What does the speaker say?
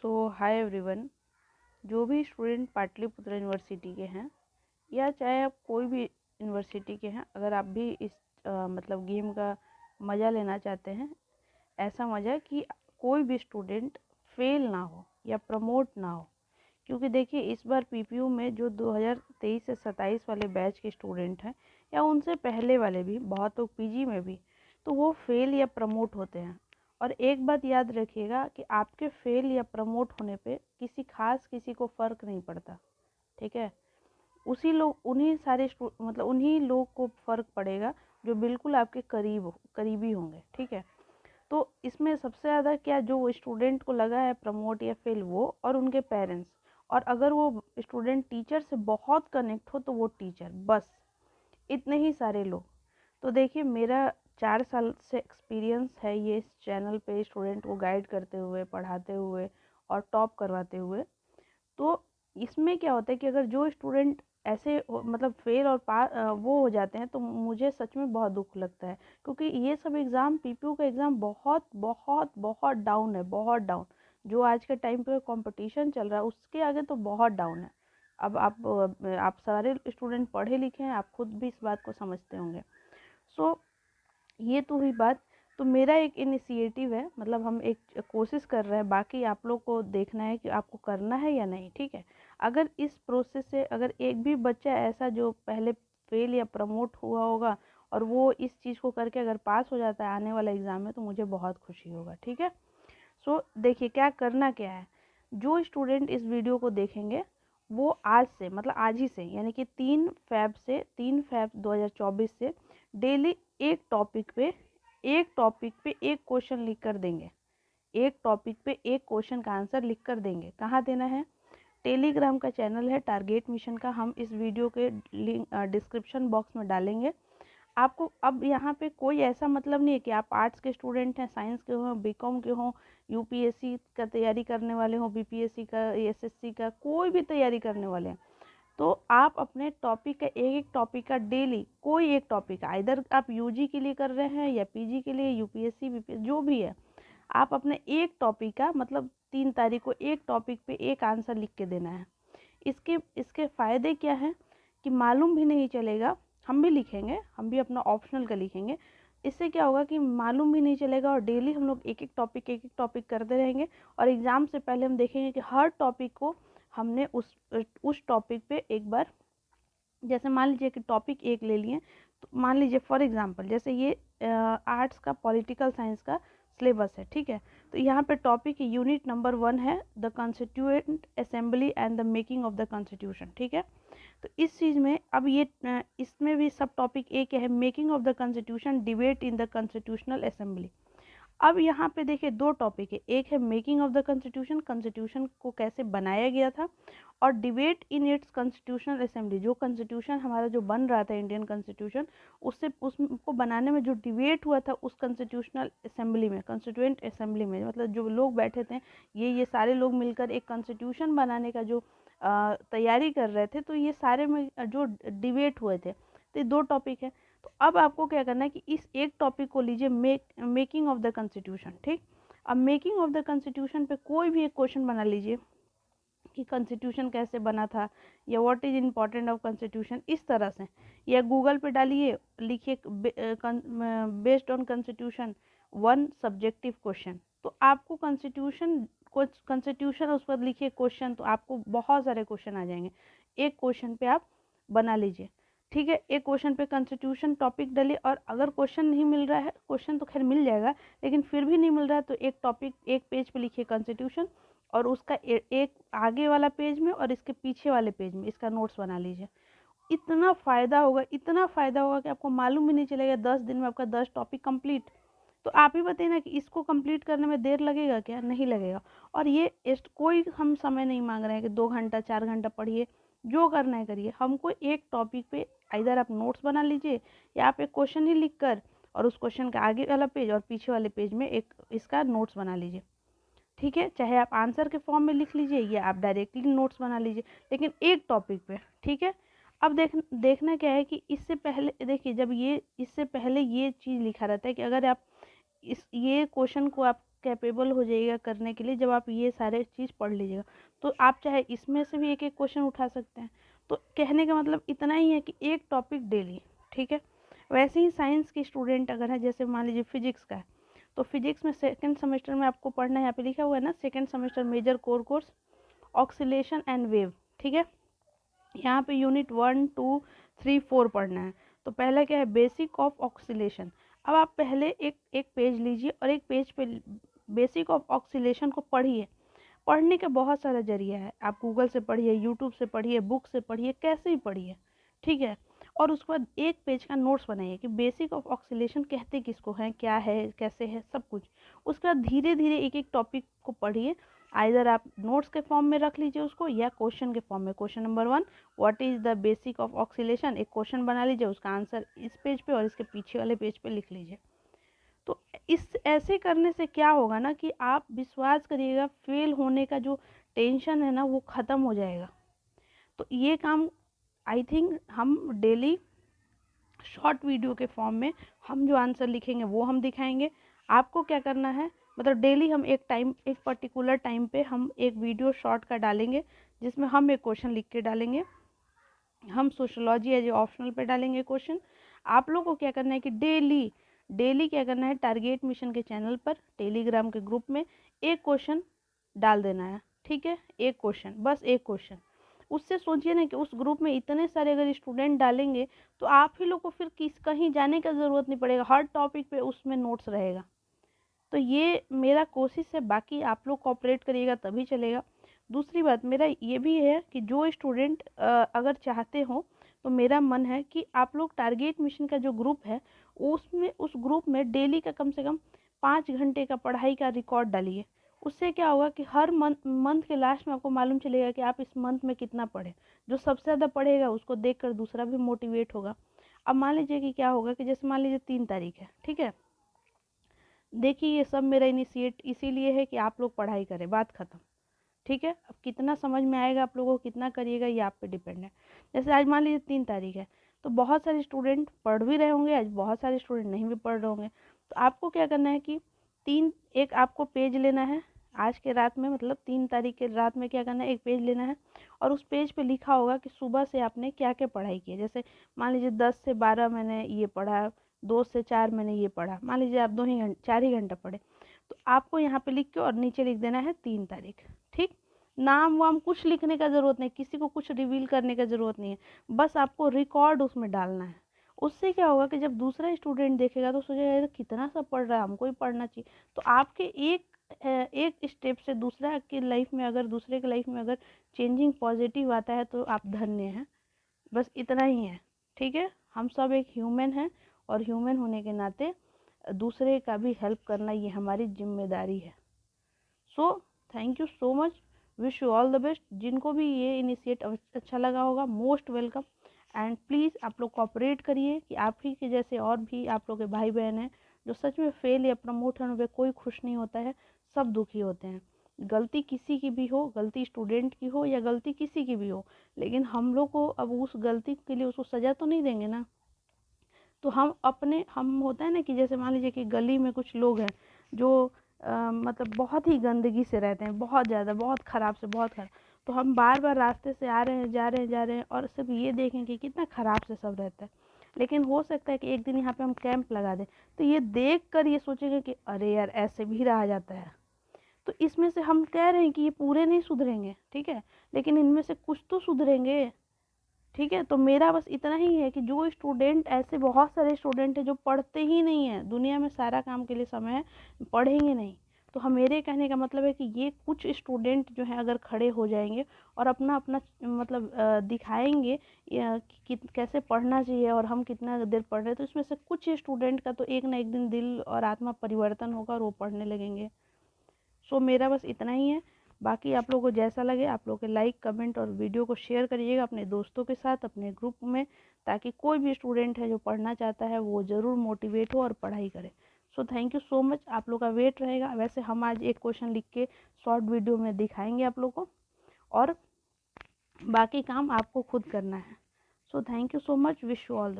Hi everyone. जो भी student Pataliputra university के हैं या चाहे आप कोई भी यूनिवर्सिटी के हैं, अगर आप भी इस मतलब गेम का मज़ा लेना चाहते हैं, ऐसा मज़ा कि कोई भी स्टूडेंट फेल ना हो या प्रमोट ना हो। क्योंकि देखिए, इस बार पीपीयू में जो 2023 से 27 वाले बैच के स्टूडेंट हैं या उनसे पहले वाले भी, बहुत लोग पीजी में भी, तो वो फेल या प्रमोट होते हैं। और एक बात याद रखिएगा कि आपके फेल या प्रमोट होने पे किसी को फ़र्क नहीं पड़ता, ठीक है। उन्हीं लोग को फ़र्क पड़ेगा जो बिल्कुल आपके करीबी होंगे, ठीक है। तो इसमें सबसे ज़्यादा क्या, जो स्टूडेंट को लगा है प्रमोट या फेल, वो और उनके पेरेंट्स। और अगर वो स्टूडेंट टीचर से बहुत कनेक्ट हो तो वो टीचर, बस इतने ही सारे लोग। तो देखिए, मेरा 4 साल से एक्सपीरियंस है ये इस चैनल पे स्टूडेंट को गाइड करते हुए, पढ़ाते हुए और टॉप करवाते हुए। तो इसमें क्या होता है कि अगर जो स्टूडेंट ऐसे मतलब फेल और वो हो जाते हैं, तो मुझे सच में बहुत दुख लगता है। क्योंकि ये सब एग्ज़ाम, पीपीयू का एग्ज़ाम बहुत बहुत बहुत डाउन है, बहुत डाउन। जो आज के टाइम पे कंपटीशन चल रहा है उसके आगे तो बहुत डाउन है। अब आप सारे स्टूडेंट पढ़े लिखे हैं, आप खुद भी इस बात को समझते होंगे। सो ये तो हुई बात। तो मेरा एक इनिशिएटिव है, मतलब हम एक कोशिश कर रहे हैं, बाकी आप लोग को देखना है कि आपको करना है या नहीं, ठीक है। अगर इस प्रोसेस से अगर एक भी बच्चा ऐसा जो पहले फेल या प्रमोट हुआ होगा और वो इस चीज़ को करके अगर पास हो जाता है आने वाला एग्ज़ाम में, तो मुझे बहुत खुशी होगा, ठीक है। देखिए, क्या करना क्या है। जो स्टूडेंट इस वीडियो को देखेंगे वो आज से, मतलब आज ही से, यानी कि 3 फैब 2024 से डेली एक टॉपिक पे एक क्वेश्चन लिख कर देंगे। एक टॉपिक पे एक क्वेश्चन का आंसर लिख कर देंगे। कहाँ देना है? टेलीग्राम का चैनल है टारगेट मिशन का, हम इस वीडियो के लिंक डिस्क्रिप्शन बॉक्स में डालेंगे। आपको अब यहाँ पे कोई ऐसा मतलब नहीं है कि आप आर्ट्स के स्टूडेंट हैं, साइंस के हों, बीकॉम के हों, यूपीएससी का तैयारी करने वाले हों, बीपीएससी का, एसएससी का, कोई भी तैयारी करने वाले हैं, तो आप अपने टॉपिक का एक टॉपिक का डेली कोई एक टॉपिक, आइदर आप यूजी के लिए कर रहे हैं या पीजी के लिए, यूपीएससी बीपीएससी जो भी है, आप अपने एक टॉपिक का, मतलब 3 तारीख को एक टॉपिक पे एक आंसर लिख के देना है। इसके इसके फ़ायदे क्या हैं कि मालूम भी नहीं चलेगा। हम भी लिखेंगे, हम भी अपना ऑप्शनल का लिखेंगे। इससे क्या होगा कि मालूम भी नहीं चलेगा और डेली हम लोग एक एक टॉपिक करते रहेंगे। और एग्ज़ाम से पहले हम देखेंगे कि हर टॉपिक को हमने उस टॉपिक पे एक बार, जैसे मान लीजिए कि टॉपिक एक ले लिए, तो मान लीजिए फॉर एग्जांपल जैसे ये आर्ट्स का पॉलिटिकल साइंस का सिलेबस है, ठीक है। तो यहाँ पे टॉपिक यूनिट नंबर 1 है the constituent assembly and the making of the constitution, ठीक है। तो इस चीज़ में अब ये इसमें भी सब टॉपिक एक है, making of the constitution, debate in the constitutional assembly. अब यहाँ पे देखिए 2 टॉपिक है, एक है making of the constitution, constitution को कैसे बनाया गया था, और debate in its constitutional assembly, जो कॉन्स्टिट्यूशन हमारा जो बन रहा था इंडियन कॉन्स्टिट्यूशन, उससे उसको बनाने में जो डिबेट हुआ था उस कॉन्स्टिट्यूशनल असेंबली में, कॉन्स्टिट्यूएंट असेंबली में, मतलब जो लोग बैठे थे, ये सारे लोग मिलकर एक कॉन्स्टिट्यूशन बनाने का जो तैयारी कर रहे थे, तो ये सारे में जो डिबेट हुए थे, तो ये 2 टॉपिक है। तो अब आपको क्या करना है कि इस एक टॉपिक को लीजिए, मेकिंग ऑफ द कॉन्स्टिट्यूशन, ठीक। अब मेकिंग ऑफ द कॉन्स्टिट्यूशन पे कोई भी एक क्वेश्चन बना लीजिए कि कॉन्स्टिट्यूशन कैसे बना था, या what is important of constitution, इस तरह से, या गूगल पे डालिए, लिखिए based on constitution 1 subjective question, तो आपको कॉन्स्टिट्यूशन उस पर लिखिए क्वेश्चन, तो आपको बहुत सारे क्वेश्चन आ जाएंगे। एक क्वेश्चन पे आप बना लीजिए, ठीक है। एक क्वेश्चन पे कॉन्स्टिट्यूशन टॉपिक डालिए, और अगर क्वेश्चन नहीं मिल रहा है, क्वेश्चन तो खैर मिल जाएगा, लेकिन फिर भी नहीं मिल रहा है, तो एक टॉपिक एक पेज पे लिखिए कॉन्स्टिट्यूशन, और उसका एक आगे वाला पेज में और इसके पीछे वाले पेज में इसका नोट्स बना लीजिए। इतना फ़ायदा होगा, इतना फ़ायदा होगा कि आपको मालूम भी नहीं चलेगा, 10 दिन में आपका 10 टॉपिक कंप्लीट। तो आप ही बताइए ना कि इसको कंप्लीट करने में देर लगेगा क्या? नहीं लगेगा। और ये कोई हम समय नहीं मांग रहे हैं कि 2 घंटा 4 घंटा पढ़िए, जो करना है करिए। हमको एक टॉपिक पे इधर आप नोट्स बना लीजिए, या आप एक क्वेश्चन ही लिख कर और उस क्वेश्चन का आगे वाला पेज और पीछे वाले पेज में एक इसका नोट्स बना लीजिए, ठीक है। चाहे आप आंसर के फॉर्म में लिख लीजिए या आप डायरेक्टली नोट्स बना लीजिए, लेकिन एक टॉपिक पे, ठीक है। अब देखना क्या है कि इससे पहले देखिए, जब ये इससे पहले ये चीज़ लिखा रहता है कि अगर आप ये क्वेश्चन को आप कैपेबल हो जाइएगा करने के लिए जब आप ये सारे चीज़ पढ़ लीजिएगा। तो आप चाहे इसमें से भी एक एक क्वेश्चन उठा सकते हैं। तो कहने का मतलब इतना ही है कि एक टॉपिक डेली, ठीक है। वैसे ही साइंस के स्टूडेंट अगर है, जैसे मान लीजिए फिजिक्स का है, तो फिजिक्स में सेकेंड सेमेस्टर में आपको पढ़ना है, यहाँ पे लिखा हुआ है ना, second semester major core course oscillation and wave, ठीक है। यहाँ पे यूनिट 1, 2, 3, 4 पढ़ना है। तो पहला क्या है, बेसिक ऑफ ऑक्सीलेशन। अब आप पहले एक पेज लीजिए और एक पेज पे बेसिक ऑफ ऑक्सीलेशन को पढ़िए। पढ़ने का बहुत सारा जरिया है, आप गूगल से पढ़िए, यूट्यूब से पढ़िए, बुक से पढ़िए, कैसे भी पढ़िए, ठीक है। और उसके बाद एक पेज का नोट्स बनाइए कि बेसिक ऑफ ऑक्सीलेशन कहते किसको हैं, क्या है, कैसे है, सब कुछ। उसके बाद धीरे धीरे एक एक टॉपिक को पढ़िए। आइदर आप नोट्स के फॉर्म में रख लीजिए उसको, या क्वेश्चन के फॉर्म में। Question number 1, what is the basic of oscillation, एक क्वेश्चन बना लीजिए, उसका आंसर इस पेज पे और इसके पीछे वाले पेज पे लिख लीजिए। तो इस ऐसे करने से क्या होगा ना कि आप विश्वास करिएगा, फेल होने का जो टेंशन है ना वो ख़त्म हो जाएगा। तो ये काम आई थिंक हम डेली शॉर्ट वीडियो के फॉर्म में हम जो आंसर लिखेंगे वो हम दिखाएंगे। आपको क्या करना है, मतलब डेली हम एक पर्टिकुलर टाइम पे हम एक वीडियो शॉर्ट का डालेंगे, जिसमें हम एक क्वेश्चन लिख के डालेंगे। हम सोशोलॉजी एज ए ऑप्शनल पे डालेंगे क्वेश्चन। आप लोग को क्या करना है कि डेली क्या करना है, टारगेट मिशन के चैनल पर टेलीग्राम के ग्रुप में एक क्वेश्चन डाल देना है, ठीक है। एक क्वेश्चन, बस एक क्वेश्चन। उससे सोचिए ना कि उस ग्रुप में इतने सारे अगर स्टूडेंट डालेंगे तो आप ही लोग को फिर कहीं जाने का ज़रूरत नहीं पड़ेगा, हर टॉपिक पे उसमें नोट्स रहेगा। तो ये मेरा कोशिश है, बाकी आप लोग कोऑपरेट करिएगा तभी चलेगा। दूसरी बात मेरा ये भी है कि जो स्टूडेंट अगर चाहते हो तो मेरा मन है कि आप लोग टारगेट मिशन का जो ग्रुप है उस ग्रुप में डेली का कम से कम 5 घंटे का पढ़ाई का रिकॉर्ड डालिए। उससे क्या होगा कि हर मंथ के लास्ट में आपको मालूम चलेगा कि आप इस मंथ में कितना पढ़े। जो सबसे ज़्यादा पढ़ेगा उसको देखकर दूसरा भी मोटिवेट होगा। अब मान लीजिए कि क्या होगा कि जैसे मान लीजिए 3 तारीख है, ठीक है। देखिए ये सब मेरा इनिशिएट इसीलिए है कि आप लोग पढ़ाई करें, बात ख़त्म, ठीक है। अब कितना समझ में आएगा आप लोगों को, कितना करिएगा, ये आप पे डिपेंड है। जैसे आज मान लीजिए 3 तारीख है, तो बहुत सारे स्टूडेंट पढ़ भी रहे होंगे आज, बहुत सारे स्टूडेंट नहीं भी पढ़ रहे होंगे। तो आपको क्या करना है कि एक आपको पेज लेना है आज के रात में, मतलब 3 तारीख के रात में क्या करना है, एक पेज लेना है और उस पेज पे लिखा होगा कि सुबह से आपने क्या क्या पढ़ाई की है। जैसे मान लीजिए 10 से 12 मैंने ये पढ़ा, 2 से 4 मैंने ये पढ़ा, मान लीजिए आप 4 ही घंटा पढ़े। तो आपको यहाँ पे लिख के और नीचे लिख देना है 3 तारीख, ठीक। नाम वाम कुछ लिखने का ज़रूरत नहीं, किसी को कुछ रिवील करने का ज़रूरत नहीं है, बस आपको रिकॉर्ड उसमें डालना है। उससे क्या होगा कि जब दूसरा स्टूडेंट देखेगा तो सोचेगा यार कितना सब पढ़ रहा है, हमको ही पढ़ना चाहिए। तो आपके एक स्टेप से दूसरा की लाइफ में, अगर दूसरे की लाइफ में अगर चेंजिंग पॉजिटिव आता है तो आप धन्य हैं। बस इतना ही है, ठीक है। हम सब एक ह्यूमन हैं और ह्यूमन होने के नाते दूसरे का भी हेल्प करना ये हमारी जिम्मेदारी है। So thank you so much, wish you all the best. जिनको भी ये इनिशिएट अच्छा लगा होगा, मोस्ट वेलकम। एंड प्लीज़ आप लोग कोऑपरेट करिए कि आप ही के जैसे और भी आप लोग के भाई बहन हैं जो सच में फेल या प्रमोट होने पे कोई खुश नहीं होता है, सब दुखी होते हैं। गलती किसी की भी हो, गलती स्टूडेंट की हो या गलती किसी की भी हो, लेकिन हम लोग को अब उस गलती के लिए उसको सज़ा तो नहीं देंगे ना। तो हम होता है ना कि जैसे मान लीजिए कि गली में कुछ लोग हैं जो मतलब बहुत ही गंदगी से रहते हैं, बहुत ज़्यादा, बहुत ख़राब से बहुत ख़राब। तो हम बार बार रास्ते से आ रहे हैं, जा रहे हैं और सिर्फ ये देखें कि कितना ख़राब से सब रहता है। लेकिन हो सकता है कि एक दिन यहाँ पे हम कैंप लगा दें तो ये देख कर ये सोचेंगे कि अरे यार ऐसे भी रहा जाता है। तो इसमें से हम कह रहे हैं कि ये पूरे नहीं सुधरेंगे, ठीक है, लेकिन इनमें से कुछ तो सुधरेंगे, ठीक है। तो मेरा बस इतना ही है कि जो स्टूडेंट, ऐसे बहुत सारे स्टूडेंट हैं जो पढ़ते ही नहीं हैं, दुनिया में सारा काम के लिए समय है, पढ़ेंगे नहीं। तो हम, मेरे कहने का मतलब है कि ये कुछ स्टूडेंट जो है अगर खड़े हो जाएंगे और अपना अपना मतलब दिखाएंगे कि कैसे पढ़ना चाहिए और हम कितना देर पढ़ रहे हैं, तो इसमें से कुछ स्टूडेंट का तो एक ना एक दिन दिल और आत्मा परिवर्तन होगा और वो पढ़ने लगेंगे। सो मेरा बस इतना ही है। बाकी आप लोगों को जैसा लगे आप लोग के लाइक, कमेंट और वीडियो को शेयर करिएगा अपने दोस्तों के साथ, अपने ग्रुप में, ताकि कोई भी स्टूडेंट है जो पढ़ना चाहता है वो ज़रूर मोटिवेट हो और पढ़ाई करे। So thank you so much, आप लोग का वेट रहेगा। वैसे हम आज एक क्वेश्चन लिख के शॉर्ट वीडियो में दिखाएंगे आप लोग को, और बाकी काम आपको खुद करना है। So thank you so much, wish you all the